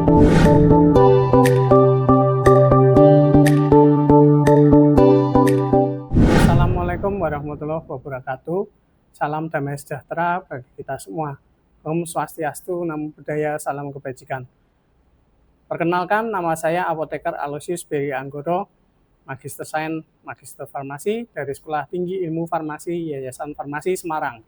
Assalamualaikum warahmatullahi wabarakatuh. Salam damai sejahtera bagi kita semua. Om Swastiastu, Namo Buddhaya, salam kebajikan. Perkenalkan, nama saya Apoteker Aloysius Beri Anggoro, Magister Sains, Magister Farmasi dari Sekolah Tinggi Ilmu Farmasi Yayasan Farmasi Semarang.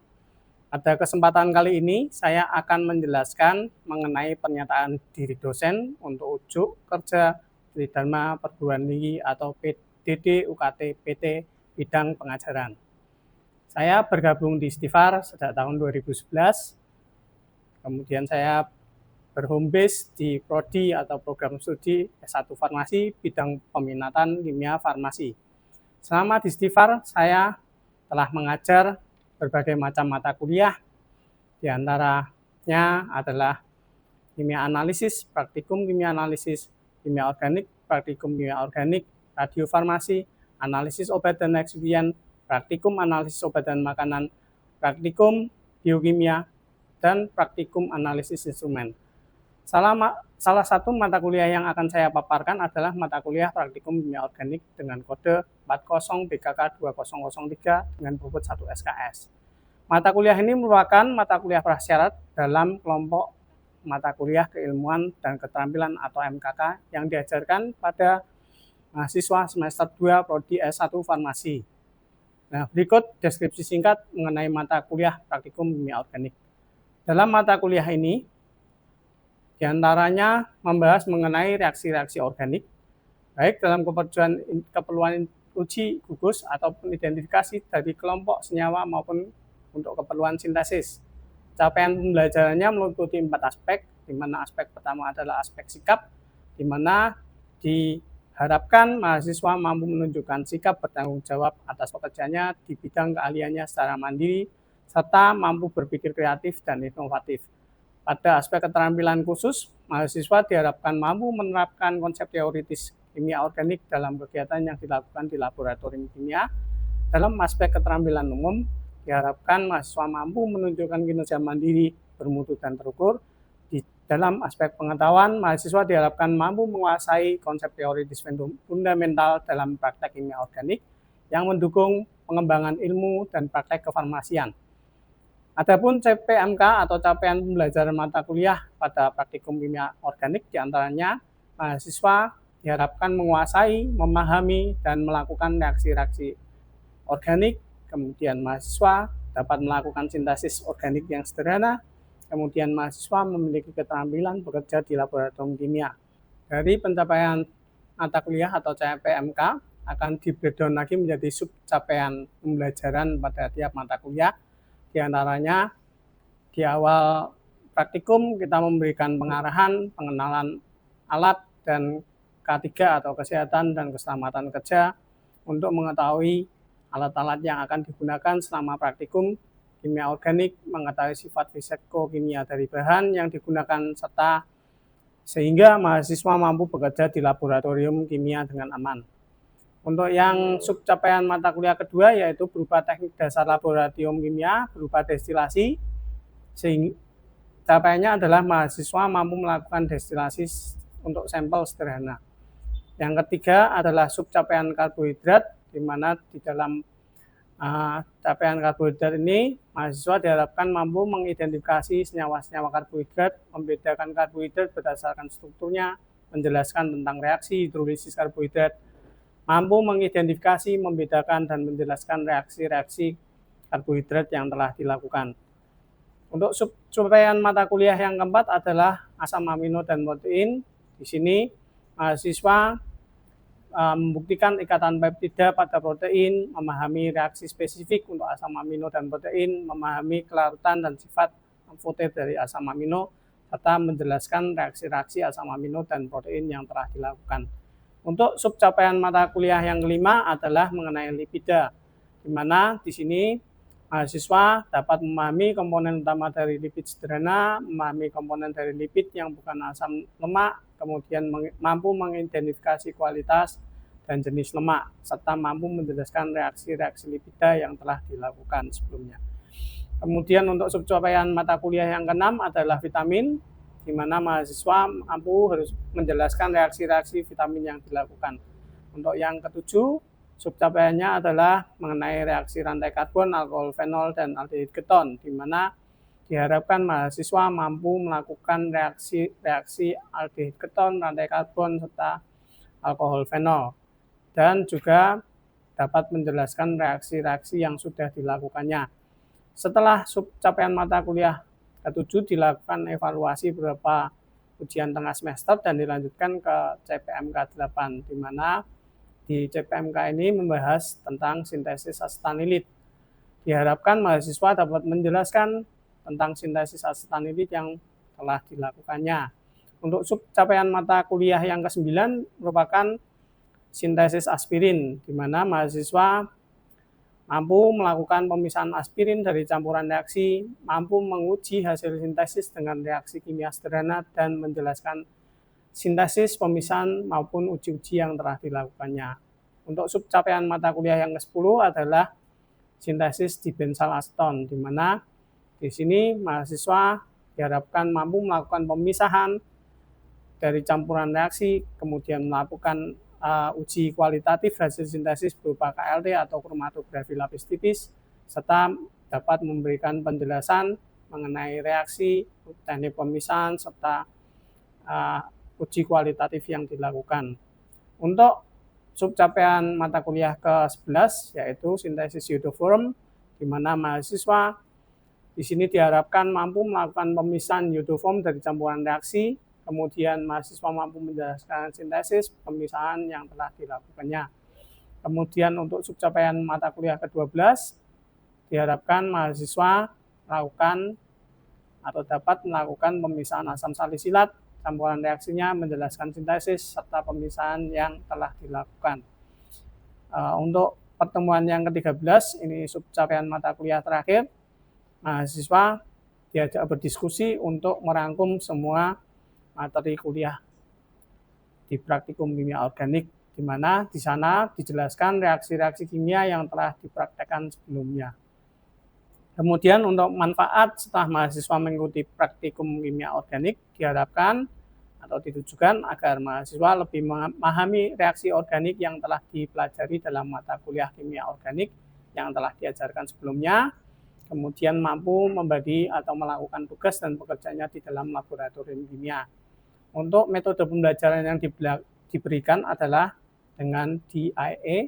Pada kesempatan kali ini, saya akan menjelaskan mengenai pernyataan diri dosen untuk ujuk kerja Tridharma Perguruan Tinggi atau PDD UKT PT bidang pengajaran. Saya bergabung di Stifar sejak tahun 2011, kemudian saya berhome base di Prodi atau program studi S1 Farmasi bidang peminatan kimia farmasi. Selama di Stifar, saya telah mengajar berbagai macam mata kuliah, di antaranya adalah kimia analisis, praktikum kimia analisis, kimia organik, praktikum kimia organik, radiofarmasi, analisis obat dan eksibien, praktikum analisis obat dan makanan, praktikum biokimia, dan praktikum analisis instrumen. Salah satu mata kuliah yang akan saya paparkan adalah mata kuliah praktikum kimia organik dengan kode 40 BKK 2003 dengan bobot 1 SKS. Mata kuliah ini merupakan mata kuliah prasyarat dalam kelompok mata kuliah keilmuan dan keterampilan atau MKK yang diajarkan pada mahasiswa semester 2 Prodi S1 Farmasi. Nah, berikut deskripsi singkat mengenai mata kuliah praktikum kimia organik. Dalam mata kuliah ini, diantaranya membahas mengenai reaksi-reaksi organik, baik dalam keperluan uji gugus ataupun identifikasi dari kelompok senyawa maupun untuk keperluan sintesis. Capaian pembelajarannya meliputi 4 aspek, di mana aspek pertama adalah aspek sikap, di mana diharapkan mahasiswa mampu menunjukkan sikap bertanggung jawab atas pekerjaannya di bidang keahliannya secara mandiri, serta mampu berpikir kreatif dan inovatif. Pada aspek keterampilan khusus, mahasiswa diharapkan mampu menerapkan konsep teoritis kimia organik dalam kegiatan yang dilakukan di laboratorium kimia. Dalam aspek keterampilan umum, diharapkan mahasiswa mampu menunjukkan kinerja mandiri, bermutu dan terukur. Di dalam aspek pengetahuan, mahasiswa diharapkan mampu menguasai konsep teoritis fundamental dalam praktek kimia organik yang mendukung pengembangan ilmu dan praktek kefarmasian. Adapun CPMK atau capaian pembelajaran mata kuliah pada praktikum kimia organik diantaranya mahasiswa diharapkan menguasai, memahami, dan melakukan reaksi-reaksi organik. Kemudian mahasiswa dapat melakukan sintesis organik yang sederhana. Kemudian mahasiswa memiliki keterampilan bekerja di laboratorium kimia. Dari pencapaian mata kuliah atau CPMK akan di-breakdown lagi menjadi sub capaian pembelajaran pada tiap mata kuliah. Di antaranya di awal praktikum kita memberikan pengarahan, pengenalan alat, dan K3 atau kesehatan dan keselamatan kerja untuk mengetahui alat-alat yang akan digunakan selama praktikum kimia organik, mengetahui sifat fisikokimia dari bahan yang digunakan, serta sehingga mahasiswa mampu bekerja di laboratorium kimia dengan aman. Untuk yang sub capaian mata kuliah kedua yaitu berupa teknik dasar laboratorium kimia berupa destilasi, sehingga capaiannya adalah mahasiswa mampu melakukan destilasi untuk sampel sederhana. Yang ketiga adalah sub capaian karbohidrat, di mana di dalam capaian karbohidrat ini mahasiswa diharapkan mampu mengidentifikasi senyawa-senyawa karbohidrat, membedakan karbohidrat berdasarkan strukturnya, menjelaskan tentang reaksi hidrolisis karbohidrat, mampu mengidentifikasi, membedakan, dan menjelaskan reaksi-reaksi karbohidrat yang telah dilakukan. Untuk capaian mata kuliah yang keempat adalah asam amino dan protein. Di sini mahasiswa membuktikan ikatan peptida pada protein, memahami reaksi spesifik untuk asam amino dan protein, memahami kelarutan dan sifat amfoter dari asam amino, serta menjelaskan reaksi-reaksi asam amino dan protein yang telah dilakukan. Untuk sub capaian mata kuliah yang kelima adalah mengenai lipida, di mana di sini mahasiswa dapat memahami komponen utama dari lipid sederhana, memahami komponen dari lipid yang bukan asam lemak, kemudian mampu mengidentifikasi kualitas dan jenis lemak, serta mampu menjelaskan reaksi-reaksi lipida yang telah dilakukan sebelumnya. Kemudian untuk sub capaian mata kuliah yang keenam adalah vitamin, di di mana mahasiswa mampu harus menjelaskan reaksi-reaksi vitamin yang dilakukan. Untuk yang ketujuh, subcapaiannya adalah mengenai reaksi rantai karbon, alkohol fenol, dan aldehid keton, di mana diharapkan mahasiswa mampu melakukan reaksi aldehid keton, rantai karbon, serta alkohol fenol, dan juga dapat menjelaskan reaksi-reaksi yang sudah dilakukannya. Setelah subcapaian mata kuliah ketujuh, dilakukan evaluasi beberapa ujian tengah semester dan dilanjutkan ke CPMK 8, di mana di CPMK ini membahas tentang sintesis asetanilid. Diharapkan mahasiswa dapat menjelaskan tentang sintesis asetanilid yang telah dilakukannya. Untuk subcapaian mata kuliah yang ke-9 merupakan sintesis aspirin, di mana mahasiswa mampu melakukan pemisahan aspirin dari campuran reaksi, mampu menguji hasil sintesis dengan reaksi kimia sederhana, dan menjelaskan sintesis, pemisahan, maupun uji-uji yang telah dilakukannya. Untuk subcapaian mata kuliah yang ke-10 adalah sintesis dibensal aseton, di mana di sini mahasiswa diharapkan mampu melakukan pemisahan dari campuran reaksi, kemudian melakukan uji kualitatif hasil sintesis berupa KLT atau kromatografi lapis tipis, serta dapat memberikan penjelasan mengenai reaksi, teknik pemisahan, serta uji kualitatif yang dilakukan. Untuk subcapaian mata kuliah ke-11 yaitu sintesis iodoform, di mana mahasiswa di sini diharapkan mampu melakukan pemisahan iodoform dari campuran reaksi, kemudian mahasiswa mampu menjelaskan sintesis, pemisahan yang telah dilakukannya. Kemudian untuk subcapaian mata kuliah ke-12, diharapkan mahasiswa melakukan atau dapat melakukan pemisahan asam salisilat, campuran reaksinya, menjelaskan sintesis, serta pemisahan yang telah dilakukan. Untuk pertemuan yang ke-13, ini subcapaian mata kuliah terakhir, mahasiswa diajak berdiskusi untuk merangkum semua materi kuliah di praktikum kimia organik, di mana di sana dijelaskan reaksi-reaksi kimia yang telah dipraktekkan sebelumnya. Kemudian untuk manfaat setelah mahasiswa mengikuti praktikum kimia organik, diharapkan atau ditujukan agar mahasiswa lebih memahami reaksi organik yang telah dipelajari dalam mata kuliah kimia organik yang telah diajarkan sebelumnya, kemudian mampu membagi atau melakukan tugas dan pekerjaannya di dalam laboratorium kimia. Untuk metode pembelajaran yang diberikan adalah dengan DIA,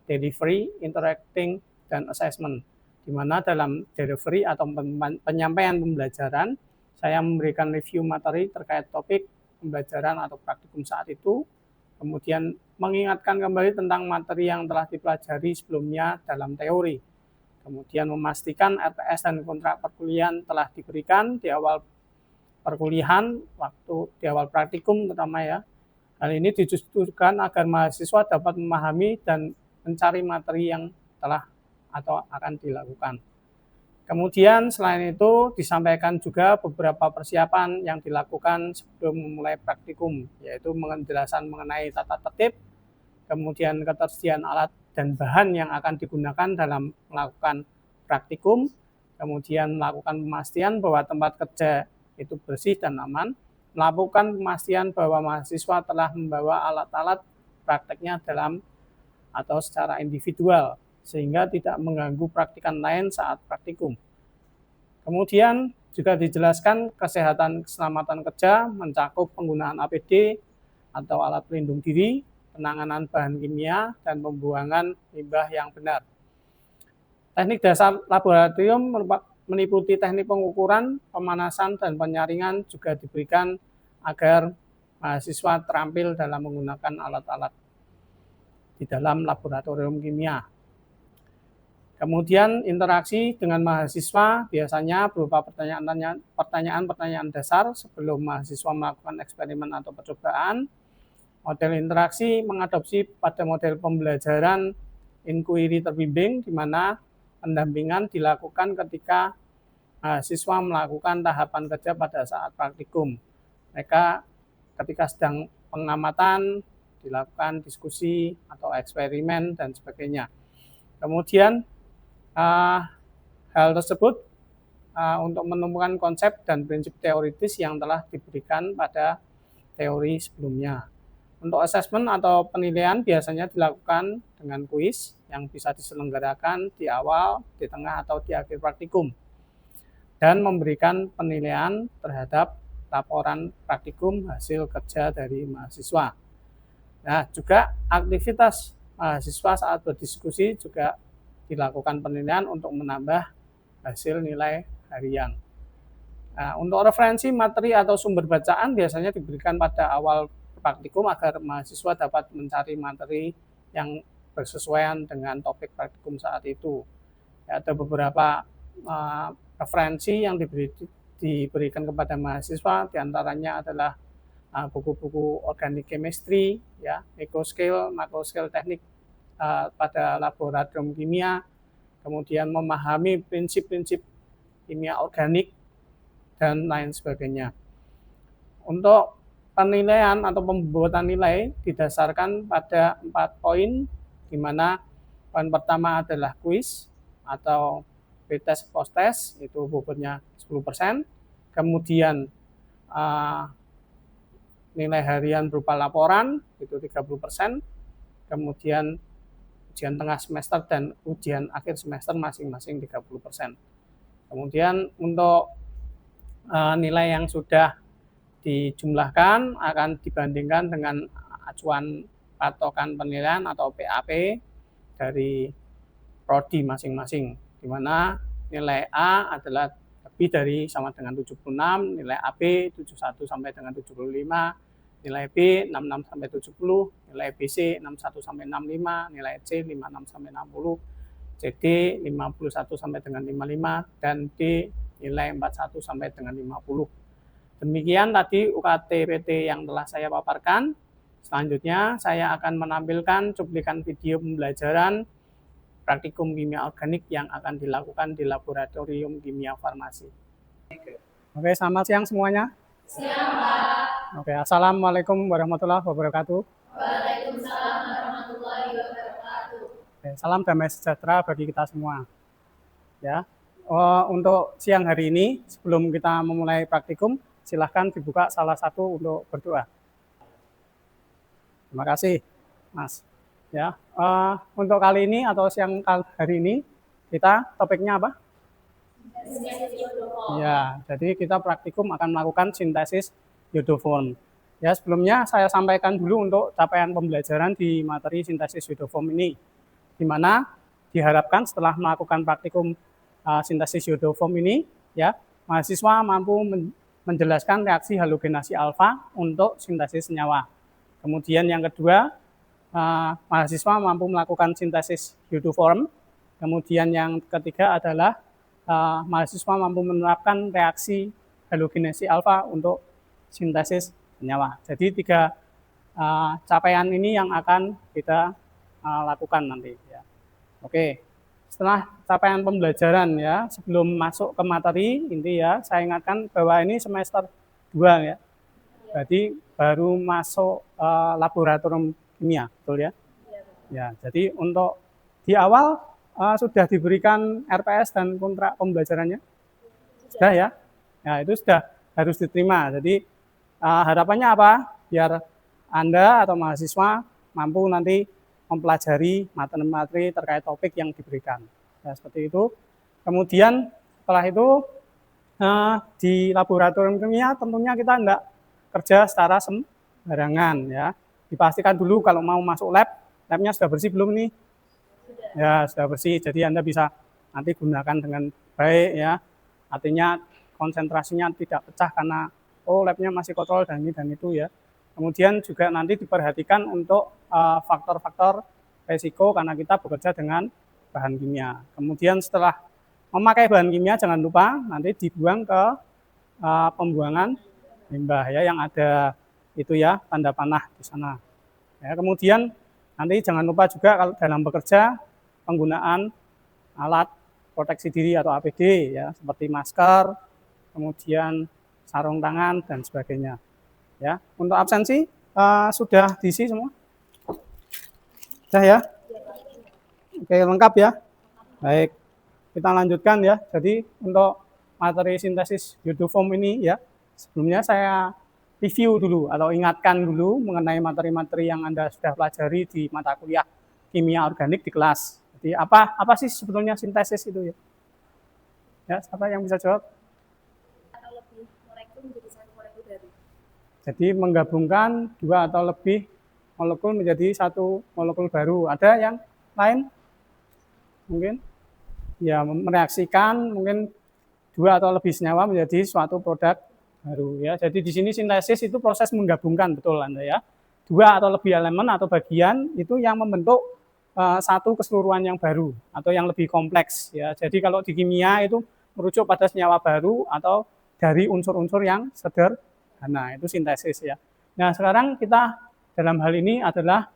Delivery, Interacting, dan Assessment, di mana dalam delivery atau penyampaian pembelajaran, saya memberikan review materi terkait topik pembelajaran atau praktikum saat itu, kemudian mengingatkan kembali tentang materi yang telah dipelajari sebelumnya dalam teori, kemudian memastikan RTS dan kontrak perkuliahan telah diberikan di awal perkuliahan, di awal praktikum terutama ya. Hal ini ditujukan agar mahasiswa dapat memahami dan mencari materi yang telah atau akan dilakukan. Kemudian selain itu disampaikan juga beberapa persiapan yang dilakukan sebelum memulai praktikum, yaitu penjelasan mengenai tata tertib, kemudian ketersediaan alat dan bahan yang akan digunakan dalam melakukan praktikum, kemudian melakukan pemastian bahwa tempat kerja itu bersih dan aman, melakukan pemastian bahwa mahasiswa telah membawa alat-alat prakteknya dalam atau secara individual, sehingga tidak mengganggu praktikan lain saat praktikum. Kemudian juga dijelaskan kesehatan keselamatan kerja mencakup penggunaan APD atau alat pelindung diri, penanganan bahan kimia, dan pembuangan limbah yang benar. Teknik dasar laboratorium meliputi teknik pengukuran, pemanasan, dan penyaringan juga diberikan agar mahasiswa terampil dalam menggunakan alat-alat di dalam laboratorium kimia. Kemudian interaksi dengan mahasiswa biasanya berupa pertanyaan-pertanyaan dasar sebelum mahasiswa melakukan eksperimen atau percobaan. Model interaksi mengadopsi pada model pembelajaran inquiry terbimbing, di mana pendampingan dilakukan ketika mahasiswa melakukan tahapan kerja pada saat praktikum. Mereka ketika sedang pengamatan dilakukan diskusi atau eksperimen dan sebagainya. Kemudian hal tersebut untuk menemukan konsep dan prinsip teoritis yang telah diberikan pada teori sebelumnya. Untuk asesmen atau penilaian biasanya dilakukan dengan kuis yang bisa diselenggarakan di awal, di tengah, atau di akhir praktikum dan memberikan penilaian terhadap laporan praktikum hasil kerja dari mahasiswa. Nah, juga aktivitas mahasiswa saat berdiskusi juga dilakukan penilaian untuk menambah hasil nilai harian. Nah, untuk referensi materi atau sumber bacaan biasanya diberikan pada awal praktikum agar mahasiswa dapat mencari materi yang bersesuaian dengan topik praktikum saat itu. Ya, ada beberapa referensi yang diberikan kepada mahasiswa, diantaranya adalah buku-buku organic chemistry, ya, microscale, macroscale teknik pada laboratorium kimia, kemudian memahami prinsip-prinsip kimia organik, dan lain sebagainya. Untuk penilaian atau pembuatan nilai didasarkan pada 4 poin, di mana poin pertama adalah kuis atau pretest post-test, itu bobotnya 10%, kemudian nilai harian berupa laporan, itu 30%, kemudian ujian tengah semester dan ujian akhir semester masing-masing 30%. Kemudian untuk nilai yang sudah dijumlahkan akan dibandingkan dengan acuan patokan penilaian atau PAP dari prodi masing-masing, di mana nilai A adalah lebih dari sama dengan 76, nilai AB 71 sampai dengan 75, nilai B 66 sampai 70, nilai BC 61 sampai 65, nilai C 56 sampai 60, CD 51 sampai dengan 55, dan D nilai 41 sampai dengan 50. Demikian tadi UKT PT yang telah saya paparkan. Selanjutnya saya akan menampilkan cuplikan video pembelajaran praktikum kimia organik yang akan dilakukan di laboratorium kimia farmasi. Oke, selamat siang semuanya. Siang, Pak. Oke, assalamualaikum warahmatullahi wabarakatuh. Waalaikumsalam warahmatullahi wabarakatuh. Oke, salam damai sejahtera bagi kita semua. Ya, untuk siang hari ini sebelum kita memulai praktikum, silahkan dibuka salah satu untuk berdoa. Terima kasih, Mas. Ya, untuk kali ini atau siang hari ini kita topiknya apa? Sintesis iodoform. Ya, jadi kita praktikum akan melakukan sintesis iodoform. Ya, sebelumnya saya sampaikan dulu untuk capaian pembelajaran di materi sintesis iodoform ini, di mana diharapkan setelah melakukan praktikum sintesis iodoform ini, ya, mahasiswa mampu menjelaskan reaksi halogenasi alfa untuk sintesis senyawa. Kemudian yang kedua, mahasiswa mampu melakukan sintesis iodoform. Kemudian yang ketiga adalah mahasiswa mampu menerapkan reaksi halogenasi alfa untuk sintesis senyawa. Jadi 3 capaian ini yang akan kita lakukan nanti. Ya. Oke. Setelah capaian pembelajaran ya, sebelum masuk ke materi, inti ya, saya ingatkan bahwa ini semester 2 ya. Jadi baru masuk laboratorium kimia, betul ya? Ya, jadi untuk di awal sudah diberikan RPS dan kontrak pembelajarannya? Sudah ya? Ya, itu sudah harus diterima. Jadi harapannya apa? Biar Anda atau mahasiswa mampu nanti mempelajari materi-materi terkait topik yang diberikan. Ya, seperti itu. Kemudian setelah itu di laboratorium kimia tentunya kita tidak kerja secara sembarangan ya. Dipastikan dulu kalau mau masuk lab, labnya sudah bersih belum nih? Ya, sudah bersih. Jadi Anda bisa nanti gunakan dengan baik ya. Artinya konsentrasinya tidak pecah karena labnya masih kotor dan ini dan itu ya. Kemudian juga nanti diperhatikan untuk faktor-faktor resiko karena kita bekerja dengan bahan kimia. Kemudian setelah memakai bahan kimia jangan lupa nanti dibuang ke pembuangan limbah ya yang ada itu ya tanda panah di sana. Ya, kemudian nanti jangan lupa juga kalau dalam bekerja penggunaan alat proteksi diri atau APD ya seperti masker, kemudian sarung tangan dan sebagainya. Ya, untuk absensi sudah diisi semua? Sudah ya? Oke, lengkap ya? Baik, kita lanjutkan ya. Jadi untuk materi sintesis iodoform ini ya, sebelumnya saya review dulu atau ingatkan dulu mengenai materi-materi yang Anda sudah pelajari di mata kuliah kimia organik di kelas. Jadi apa sih sebetulnya sintesis itu ya? Ya, siapa yang bisa jawab? Atau lebih molekul menjadi satu molekul baru. Jadi menggabungkan dua atau lebih molekul menjadi satu molekul baru. Ada yang lain? Mungkin? Ya, mereaksikan mungkin dua atau lebih senyawa menjadi suatu produk baru ya. Jadi di sini sintesis itu proses menggabungkan, betul Anda ya. Dua atau lebih elemen atau bagian itu yang membentuk satu keseluruhan yang baru atau yang lebih kompleks ya. Jadi kalau di kimia itu merujuk pada senyawa baru atau dari unsur-unsur yang sederhana, itu sintesis ya. Nah, sekarang kita dalam hal ini adalah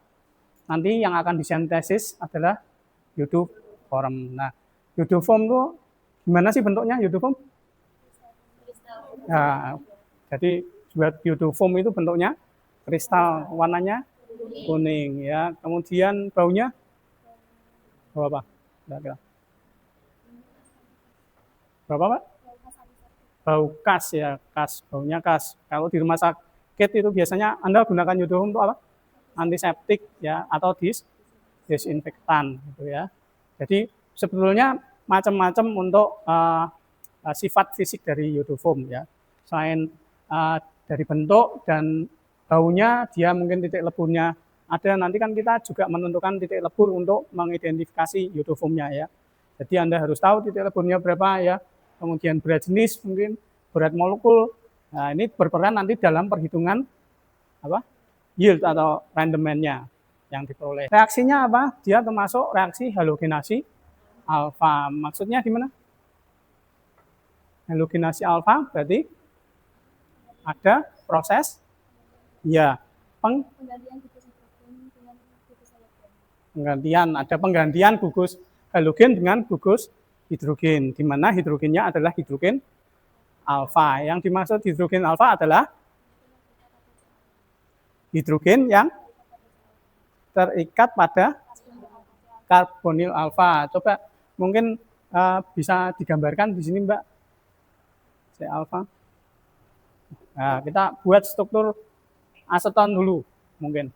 nanti yang akan disintesis adalah iodoform. Nah, iodoform itu gimana sih bentuknya iodoform? Nah, jadi buat iodoform itu bentuknya kristal, warnanya kuning ya. Kemudian baunya bau apa? Kira-kira. Bau apa, Pak? Bau kas ya, kas, baunya kas. Kalau di rumah sakit itu biasanya Anda gunakan iodoform untuk apa? Antiseptik ya atau disinfektan gitu ya. Jadi sebetulnya macam-macam untuk sifat fisik dari iodoform ya. Selain dari bentuk dan baunya, dia mungkin titik leburnya ada, nanti kan kita juga menentukan titik lebur untuk mengidentifikasi iodoformnya ya. Jadi Anda harus tahu titik leburnya berapa ya, kemudian berat jenis mungkin, berat molekul. Nah, ini berperan nanti dalam perhitungan apa? Yield atau rendemennya yang diperoleh. Reaksinya apa? Dia termasuk reaksi halogenasi alfa. Maksudnya gimana? Halogenasi alfa berarti ada proses ya penggantian gugus halogen dengan gugus hidrogen, di mana hidrogennya adalah hidrogen alfa. Yang dimaksud hidrogen alfa adalah hidrogen yang terikat pada karbonil alfa. Coba mungkin bisa digambarkan di sini, Mbak. C alfa. Nah, kita buat struktur aseton dulu mungkin.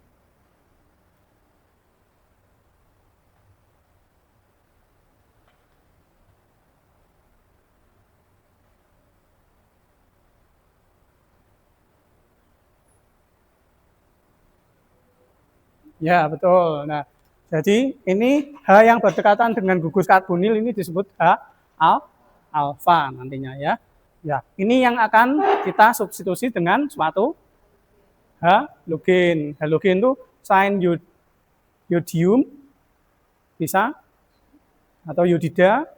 Ya, betul. Nah, jadi ini H yang berdekatan dengan gugus karbonil ini disebut H alfa nantinya ya. Ya, ini yang akan kita substitusi dengan suatu halogen. Halogen itu selain yodium bisa atau yodida,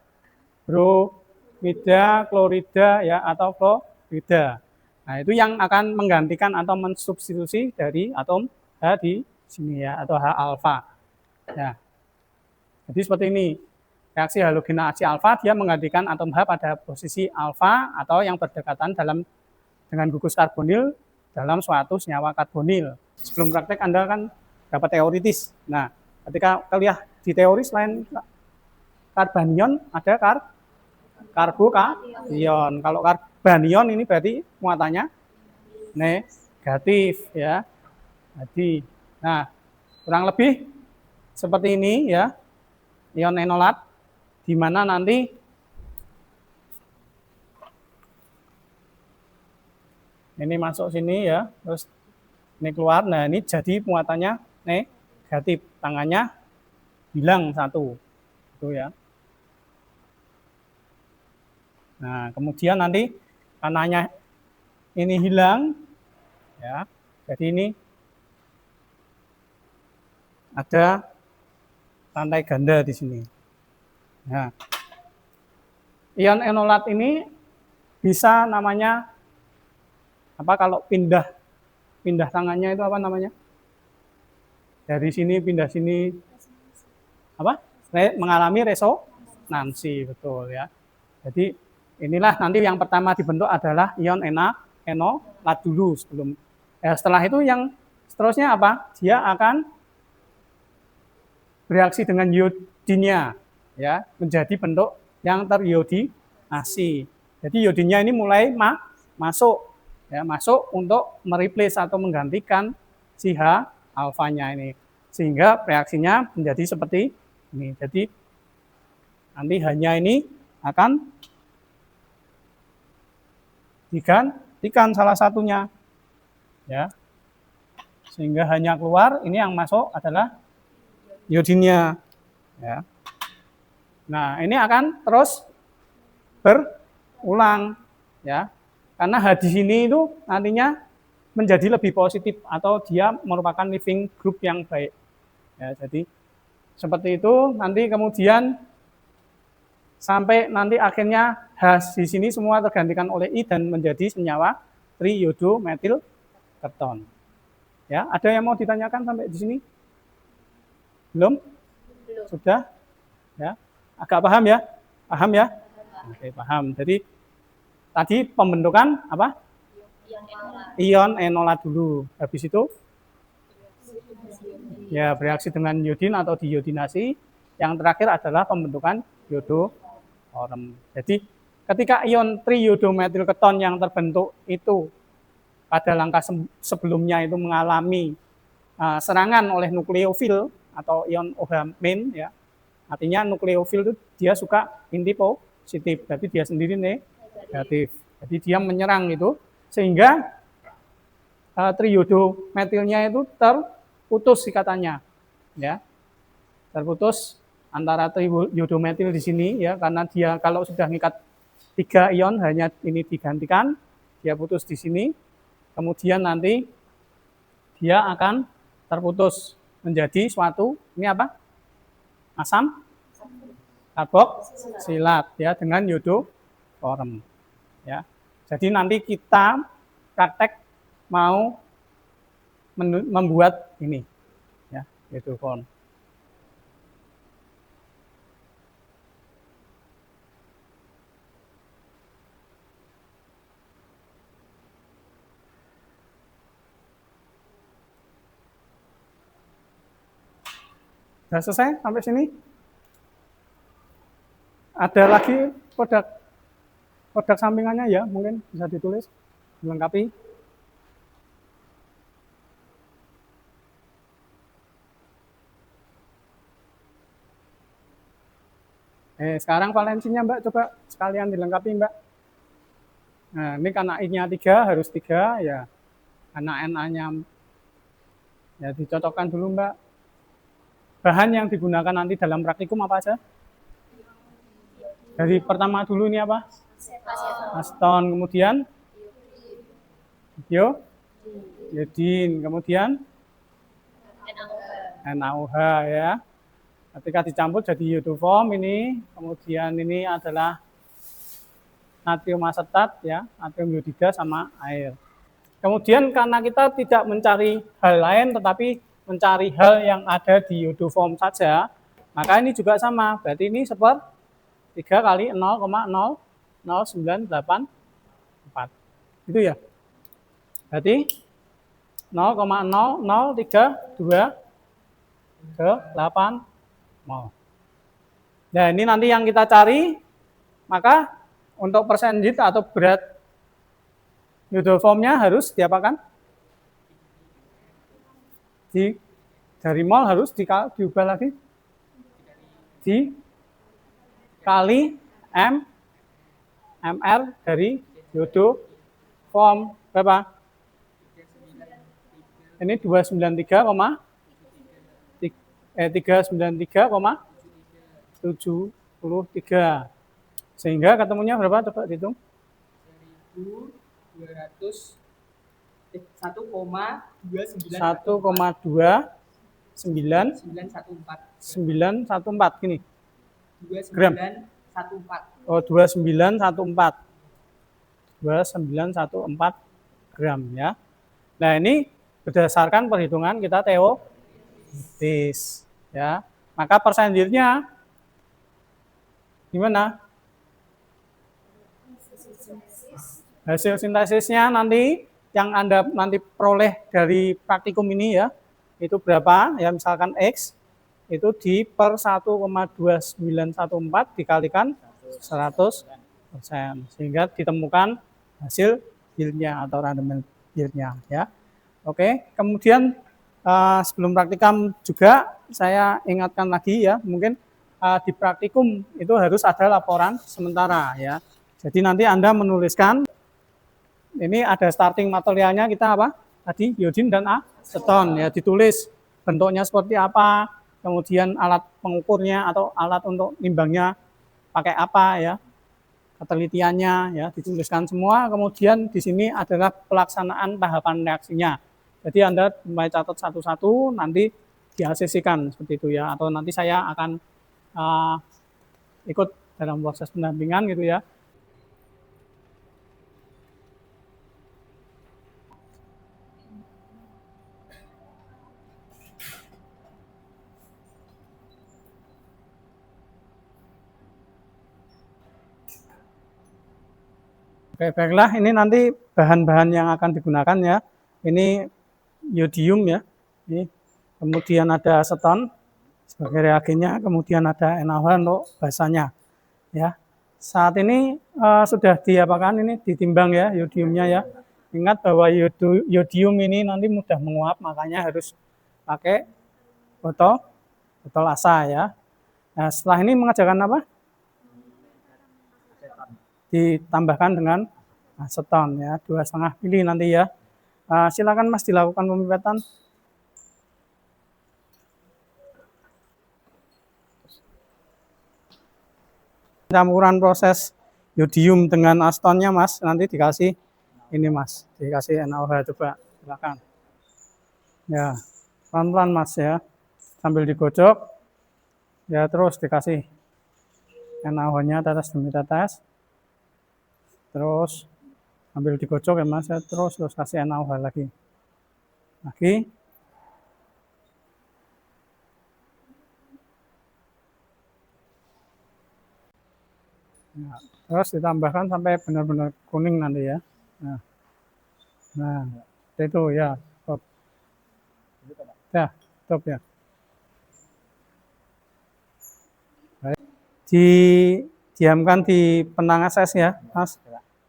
bromida, klorida ya atau fluorida. Nah, itu yang akan menggantikan atau mensubstitusi dari atom H di sini ya atau H alfa. Ya. Jadi seperti ini. Reaksi halogenasi alfa dia menggantikan atom H pada posisi alfa atau yang berdekatan dengan gugus karbonil dalam suatu senyawa karbonil. Sebelum praktek Anda kan dapat teoritis. Nah, ketika kuliah di teori selain karbanion ada karbokation. Kalau karbanion ini berarti muatannya negatif ya. Jadi, nah kurang lebih seperti ini ya ion enolat, di mana nanti ini masuk sini ya, terus ini keluar. Nah, ini jadi muatannya negatif, tangannya hilang satu, itu ya. Nah, kemudian nanti kanannya ini hilang, ya. Jadi ini ada rantai ganda di sini. Nah, ion enolat ini bisa namanya apa kalau pindah tangannya itu apa namanya? Dari sini pindah sini apa? Mengalami resonansi, betul ya. Jadi inilah nanti yang pertama dibentuk adalah ion enolat dulu sebelum setelah itu yang seterusnya apa? Dia akan bereaksi dengan iodinnya ya menjadi bentuk yang teriodinasi. Jadi iodinnya ini mulai masuk, ya, masuk untuk mereplace atau menggantikan si H alfanya ini, sehingga reaksinya menjadi seperti ini. Jadi nanti hanya ini akan digantikan salah satunya, ya, sehingga hanya keluar ini yang masuk adalah iodinnya, ya. Nah, ini akan terus berulang, ya, karena H di sini itu nantinya menjadi lebih positif atau dia merupakan living group yang baik, ya. Jadi seperti itu, nanti kemudian sampai nanti akhirnya H di sini semua tergantikan oleh I dan menjadi senyawa triiodometil keton. Ya, ada yang mau ditanyakan sampai di sini? Belum? Sudah? Ya, agak paham ya? Paham ya? Oke, paham. Jadi tadi pembentukan apa? Ion enola dulu. Habis itu ya bereaksi dengan iodin atau diiodinasi. Yang terakhir adalah pembentukan iodoform. Jadi ketika ion triiodometil keton yang terbentuk itu pada langkah sebelumnya itu mengalami serangan oleh nukleofil atau ion OH main, ya. Artinya nukleofil itu dia suka inti positif, tapi dia sendiri negatif. Jadi dia menyerang itu sehingga triiodometilnya itu terputus ikatannya, ya. Terputus antara triiodometil di sini, ya, karena dia kalau sudah ngikat 3 ion hanya ini digantikan, dia putus di sini. Kemudian nanti dia akan terputus menjadi suatu ini apa? Asam karboksilat, ya, dengan iodoform, ya. Jadi nanti kita praktek mau membuat ini, ya, iodoform. Sudah selesai sampai sini? Ada lagi produk sampingannya, ya, mungkin bisa ditulis, dilengkapi. Sekarang valensinya, Mbak, coba sekalian dilengkapi, Mbak. Nah, ini karena I-nya 3, harus 3, ya. Karena Na-nya ya dicocokkan dulu, Mbak. Bahan yang digunakan nanti dalam praktikum apa aja? Dari pertama dulu ini apa? Aseton, kemudian iodin, kemudian NaOH, ya. Ketika dicampur jadi iodoform ini, kemudian ini adalah natrium asetat, ya, natrium iodida sama air. Kemudian karena kita tidak mencari hal lain tetapi mencari hal yang ada di iodoform saja, maka ini juga sama. Berarti ini 3 kali 0,00984. Itu ya. Berarti 0,00328 mol. Nah, ini nanti yang kita cari, maka untuk persentit atau berat iodoformnya harus diapakan? Dari mol harus diubah lagi kali mr dari iodoform berapa? Ini 393,73. Sehingga ketemunya berapa? Coba dihitung. 1,2914 gini. Gram. 2914. Oh, 2914 gram, ya. Nah, ini berdasarkan perhitungan kita teoritis, ya. Maka persentitnya gimana? Hasil sintesisnya nanti yang Anda nanti peroleh dari praktikum ini, ya, itu berapa? Ya, misalkan X itu di per 1,2914 dikalikan 100 sehingga ditemukan hasil yieldnya atau random yieldnya ya. Oke, kemudian sebelum praktikum juga saya ingatkan lagi ya, mungkin di praktikum itu harus ada laporan sementara ya. Jadi nanti Anda menuliskan, ini ada starting materialnya kita apa? Tadi iodin dan aseton ya, ditulis bentuknya seperti apa, kemudian alat pengukurnya atau alat untuk nimbangnya pakai apa ya, ketelitiannya ya, dituliskan semua. Kemudian di sini adalah pelaksanaan tahapan reaksinya. Jadi Anda mulai catat satu-satu, nanti di-ACC-kan seperti itu ya, atau nanti saya akan ikut dalam proses pendampingan gitu ya. Oke, baiklah, ini nanti bahan-bahan yang akan digunakan ya. Ini iodium ya, ini. Kemudian ada aseton sebagai reagennya, kemudian ada NaOH untuk basanya ya. Saat ini sudah diapakan, ini ditimbang ya iodiumnya ya. Ingat bahwa iodium ini nanti mudah menguap, makanya harus pakai botol asa ya. Nah, setelah ini mengerjakan apa? Ditambahkan dengan aseton ya, 2,5 mili nanti ya. Silakan Mas dilakukan pemipetan. Campuran proses iodium dengan asetonnya Mas, nanti dikasih ini Mas, dikasih NaOH coba, silakan. Ya, pelan-pelan Mas ya, sambil digocok, ya terus dikasih NaOH-nya tetes demi tetes. Terus ambil digocok ya Mas, terus kasih NaOH lagi. Nah, terus ditambahkan sampai benar-benar kuning nanti ya. Nah, itu ya, stop. Ya, stop ya. Baik. Didiamkan di penangan es ya, Mas.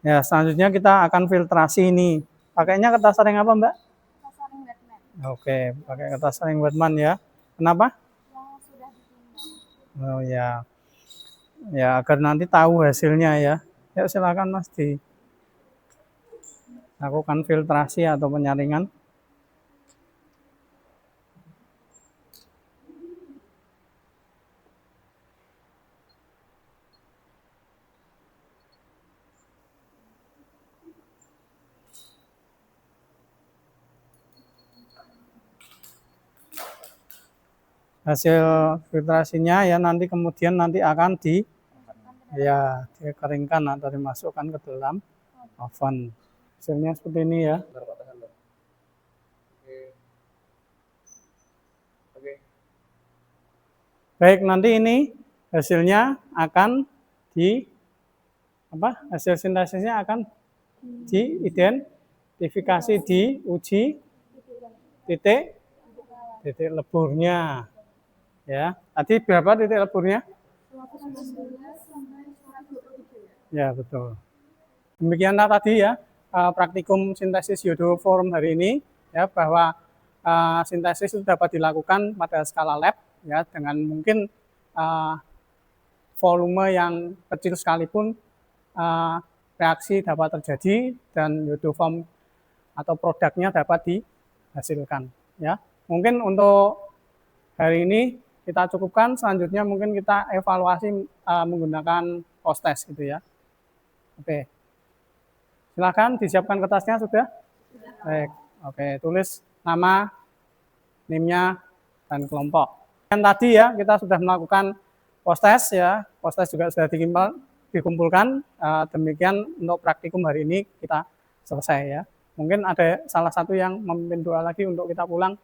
Ya, selanjutnya kita akan filtrasi ini. Pakainya kertas saring apa, Mbak? Kertas saring Wetman. Oke, pakai kertas saring Wetman ya. Kenapa? Yang sudah ditimbang. Oh ya. Ya, agar nanti tahu hasilnya ya. Ya, silakan Mas lakukan filtrasi atau penyaringan. Hasil filtrasinya ya nanti kemudian akan dikeringkan atau dimasukkan ke dalam oven. Hasilnya seperti ini ya. Baik, nanti ini hasilnya akan hasil sintesisnya akan diidentifikasi, diuji titik leburnya. Ya, tadi berapa titik leburnya? 119 sampai 123. Ya, betul. Demikianlah tadi ya praktikum sintesis iodoform hari ini ya, bahwa sintesis itu dapat dilakukan pada skala lab ya, dengan mungkin volume yang kecil sekalipun reaksi dapat terjadi dan iodoform atau produknya dapat dihasilkan ya. Mungkin untuk hari ini kita cukupkan, selanjutnya mungkin kita evaluasi menggunakan post test gitu ya. Oke. Silakan disiapkan kertasnya sudah? Baik. Oke, tulis nama, NIM-nya, dan kelompok. Dan tadi ya kita sudah melakukan post test ya. Post test juga sudah dikumpulkan. Demikian untuk praktikum hari ini kita selesai ya. Mungkin ada salah satu yang memimpin doa lagi untuk kita pulang.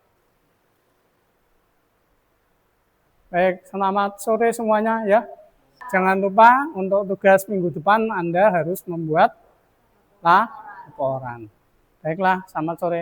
Baik, selamat sore semuanya ya. Jangan lupa untuk tugas minggu depan Anda harus membuat laporan. Baiklah, selamat sore.